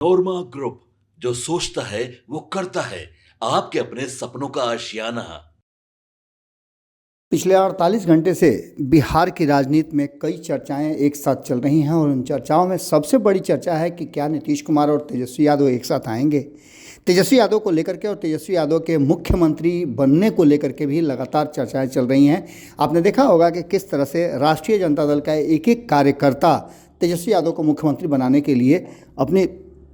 नोरमा group, जो सोचता है वो करता है। आपके अपने सपनों का आशियाना। पिछले 48 घंटे से बिहार की राजनीति में कई चर्चाएं एक साथ चल रही हैं और उन चर्चाओं में सबसे बड़ी चर्चा है कि क्या नीतीश कुमार और तेजस्वी यादव एक साथ आएंगे। तेजस्वी यादव को लेकर के और तेजस्वी यादव के मुख्यमंत्री बनने को लेकर के भी लगातार चर्चाएं चल रही हैं। आपने देखा होगा कि किस तरह से राष्ट्रीय जनता दल का एक एक कार्यकर्ता तेजस्वी यादव को मुख्यमंत्री बनाने के लिए अपनी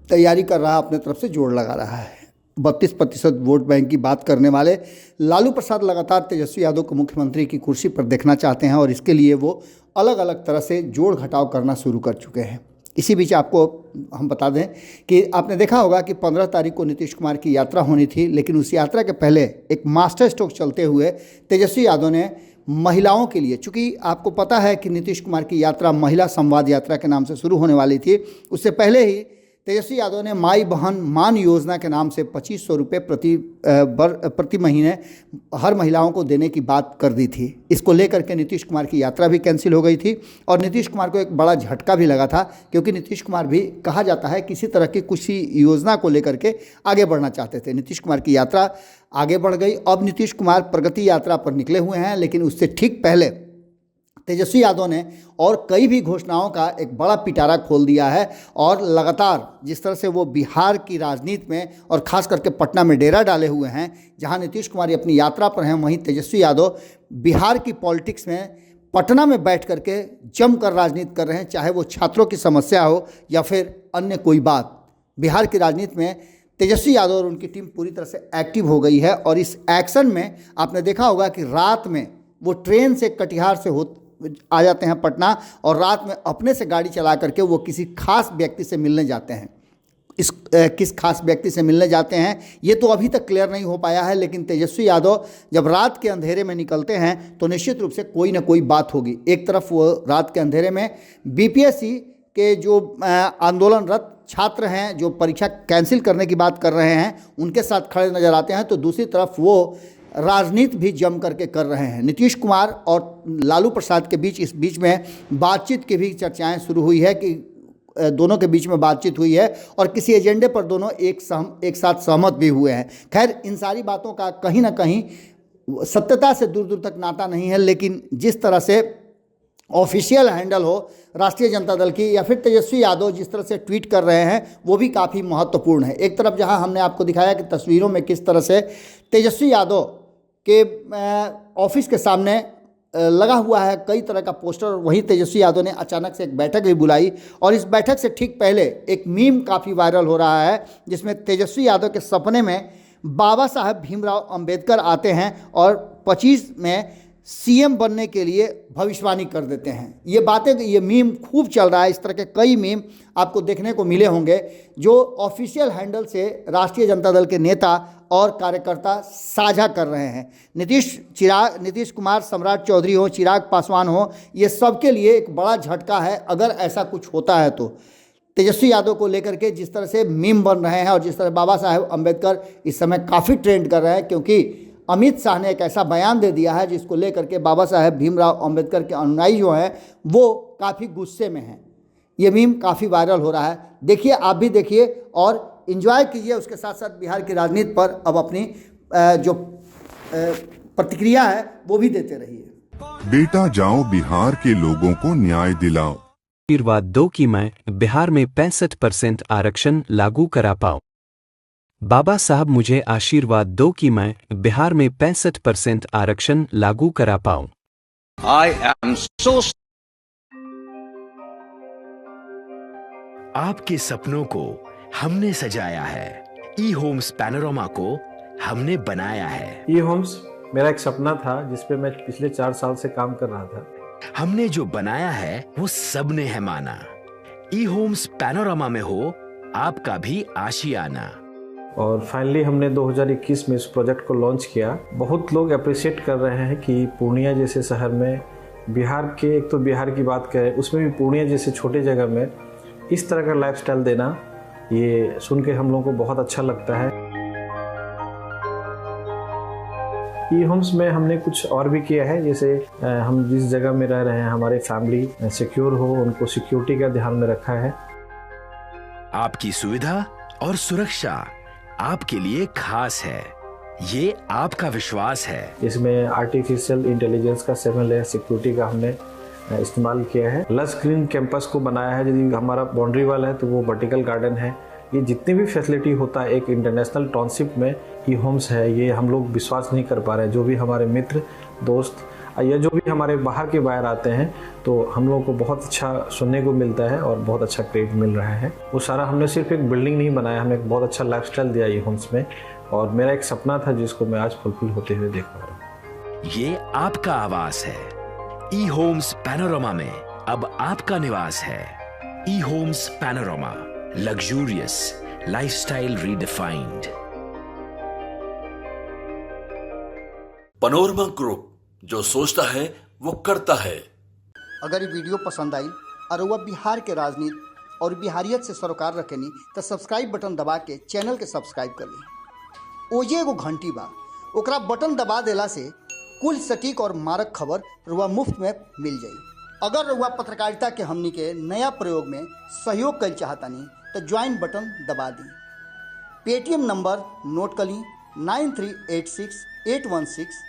तैयारी कर रहा है, अपने तरफ से जोड़ लगा रहा है। 32% वोट बैंक की बात करने वाले लालू प्रसाद लगातार तेजस्वी यादव को मुख्यमंत्री की कुर्सी पर देखना चाहते हैं और इसके लिए वो अलग अलग तरह से जोड़ घटाव करना शुरू कर चुके हैं। इसी बीच आपको हम बता दें कि आपने देखा होगा कि 15 तारीख को नीतीश कुमार की यात्रा होनी थी, लेकिन उस यात्रा के पहले एक मास्टर स्ट्रोक चलते हुए तेजस्वी यादव ने महिलाओं के लिए, चूँकि आपको पता है कि नीतीश कुमार की यात्रा महिला संवाद यात्रा के नाम से शुरू होने वाली थी, उससे पहले ही तेजस्वी यादव ने माई बहन मान योजना के नाम से 2500 रुपये प्रति महीने हर महिलाओं को देने की बात कर दी थी। इसको लेकर के नीतीश कुमार की यात्रा भी कैंसिल हो गई थी और नीतीश कुमार को एक बड़ा झटका भी लगा था, क्योंकि नीतीश कुमार भी कहा जाता है किसी तरह की कुछ योजना को लेकर के आगे बढ़ना चाहते थे। नीतीश कुमार की यात्रा आगे बढ़ गई। अब नीतीश कुमार प्रगति यात्रा पर निकले हुए हैं, लेकिन उससे ठीक पहले तेजस्वी यादव ने और कई भी घोषणाओं का एक बड़ा पिटारा खोल दिया है और लगातार जिस तरह से वो बिहार की राजनीति में और ख़ास करके पटना में डेरा डाले हुए हैं, जहां नीतीश कुमार अपनी यात्रा पर हैं, वहीं तेजस्वी यादव बिहार की पॉलिटिक्स में पटना में बैठ करके जमकर राजनीति कर रहे हैं, चाहे वो छात्रों की समस्या हो या फिर अन्य कोई बात। बिहार की राजनीति में तेजस्वी यादव और उनकी टीम पूरी तरह से एक्टिव हो गई है और इस एक्शन में आपने देखा होगा कि रात में वो ट्रेन से कटिहार से आ जाते हैं पटना और रात में अपने से गाड़ी चला करके वो किसी खास व्यक्ति से मिलने जाते हैं। किस खास व्यक्ति से मिलने जाते हैं ये तो अभी तक क्लियर नहीं हो पाया है, लेकिन तेजस्वी यादव जब रात के अंधेरे में निकलते हैं तो निश्चित रूप से कोई ना कोई बात होगी। एक तरफ वो रात के अंधेरे में बीपीएससी के जो आंदोलनरत छात्र हैं, जो परीक्षा कैंसिल करने की बात कर रहे हैं, उनके साथ खड़े नजर आते हैं, तो दूसरी तरफ वो राजनीति भी जम करके कर रहे हैं। नीतीश कुमार और लालू प्रसाद के बीच इस बीच में बातचीत की भी चर्चाएं शुरू हुई है कि दोनों के बीच में बातचीत हुई है और किसी एजेंडे पर दोनों एक साथ सहमत भी हुए हैं। खैर, इन सारी बातों का कहीं ना कहीं सत्यता से दूर दूर तक नाता नहीं है, लेकिन जिस तरह से ऑफिशियल हैंडल हो राष्ट्रीय जनता दल की या फिर तेजस्वी यादव जिस तरह से ट्वीट कर रहे हैं वो भी काफ़ी महत्वपूर्ण है। एक तरफ जहां हमने आपको दिखाया कि तस्वीरों में किस तरह से तेजस्वी यादव के ऑफिस के सामने लगा हुआ है कई तरह का पोस्टर, और वहीं तेजस्वी यादव ने अचानक से एक बैठक भी बुलाई और इस बैठक से ठीक पहले एक मीम काफ़ी वायरल हो रहा है, जिसमें तेजस्वी यादव के सपने में बाबा साहब भीमराव अंबेडकर आते हैं और 25 में सीएम बनने के लिए भविष्यवाणी कर देते हैं। ये बातें, ये मीम खूब चल रहा है। इस तरह के कई मीम आपको देखने को मिले होंगे जो ऑफिशियल हैंडल से राष्ट्रीय जनता दल के नेता और कार्यकर्ता साझा कर रहे हैं। नीतीश कुमार, सम्राट चौधरी हो, चिराग पासवान हो, ये सबके लिए एक बड़ा झटका है अगर ऐसा कुछ होता है तो। तेजस्वी यादव को लेकर के जिस तरह से मीम बन रहे हैं और जिस तरह बाबा साहेब अम्बेडकर इस समय काफ़ी ट्रेंड कर रहे हैं, क्योंकि अमित शाह ने एक ऐसा बयान दे दिया है जिसको लेकर के बाबा साहेब भीमराव अंबेडकर के अनुयायी जो हैं वो काफ़ी गुस्से में हैं। ये मीम काफ़ी वायरल हो रहा है। देखिए, आप भी देखिए और एंजॉय कीजिए। उसके साथ साथ बिहार की राजनीति पर अब अपनी जो प्रतिक्रिया है वो भी देते रहिए। बेटा जाओ बिहार के लोगों को न्याय दिलाओ। आशीर्वाद दो कि मैं बिहार में 65% आरक्षण लागू करा पाऊं। बाबा साहब मुझे आशीर्वाद दो कि मैं बिहार में 65% आरक्षण लागू करा पाऊं। I am so आपके सपनों को हमने सजाया है, ई होम्स पैनोरमा को हमने बनाया है। ई होम्स मेरा एक सपना था जिस पे मैं पिछले 4 साल से काम कर रहा था। हमने जो बनाया है वो सबने है माना। ई होम्स पैनोरमा में हो आपका भी आशियाना। और फाइनली हमने 2021 में इस प्रोजेक्ट को लॉन्च किया। बहुत लोग अप्रिशिएट कर रहे हैं कि पूर्णिया जैसे शहर में, बिहार के, एक तो बिहार की बात करें उसमें भी पूर्णिया जैसे छोटे जगह में इस तरह का लाइफस्टाइल देना, ये सुन के हम लोगों को बहुत अच्छा लगता है। ई होम्स में हमने कुछ और भी किया है, जैसे हम जिस जगह में रह रहे हैं हमारे फैमिली सिक्योर हो, उनको सिक्योरिटी का ध्यान में रखा है। आपकी सुविधा और सुरक्षा आपके लिए खास है। ये आपका विश्वास है। इसमें आर्टिफिशियल इंटेलिजेंस का 7 लेयर सिक्योरिटी का हमने इस्तेमाल किया है। लस ग्रीन कैंपस को बनाया है। यदि हमारा बाउंड्री वाल है तो वो वर्टिकल गार्डन है। ये जितनी भी फैसिलिटी होता है एक इंटरनेशनल टाउनशिप में ई होम्स है, ये हम लोग विश्वास नहीं कर पा रहे हैं। जो भी हमारे मित्र दोस्त या जो भी हमारे बाहर के बाहर आते हैं तो हम लोगों को बहुत अच्छा सुनने को मिलता है और बहुत अच्छा क्रेडिट मिल रहा है। वो सारा हमने सिर्फ एक बिल्डिंग नहीं बनाया, हमें एक बहुत अच्छा लाइफस्टाइल दिया ई होम्स में, और मेरा एक सपना था जिसको मैं आज फुलफिल होते हुए देख पा रहा हूँ। ये आपका आवास है। ई होम्स पैनोरामा में अब आपका निवास है। E homes Panorama, luxurious lifestyle redefined. Panorama group, जो सोचता है वो करता है। अगर ये वीडियो पसंद आई और वह बिहार के राजनीति और बिहारियत से सरोकार रखेनी तो सब्सक्राइब बटन दबा के चैनल के सब्सक्राइब कर ली। ओजे एगो घंटी बा, ओकरा बटन दबा देला से कुल सटीक और मारक खबर रुआ मुफ्त में मिल जाई। अगर रुआ पत्रकारिता के हमनी के नया प्रयोग में सहयोग कर चाहतानी तो ज्वाइन बटन दबा दी। पेटीएम नंबर नोट कर ली 9386 816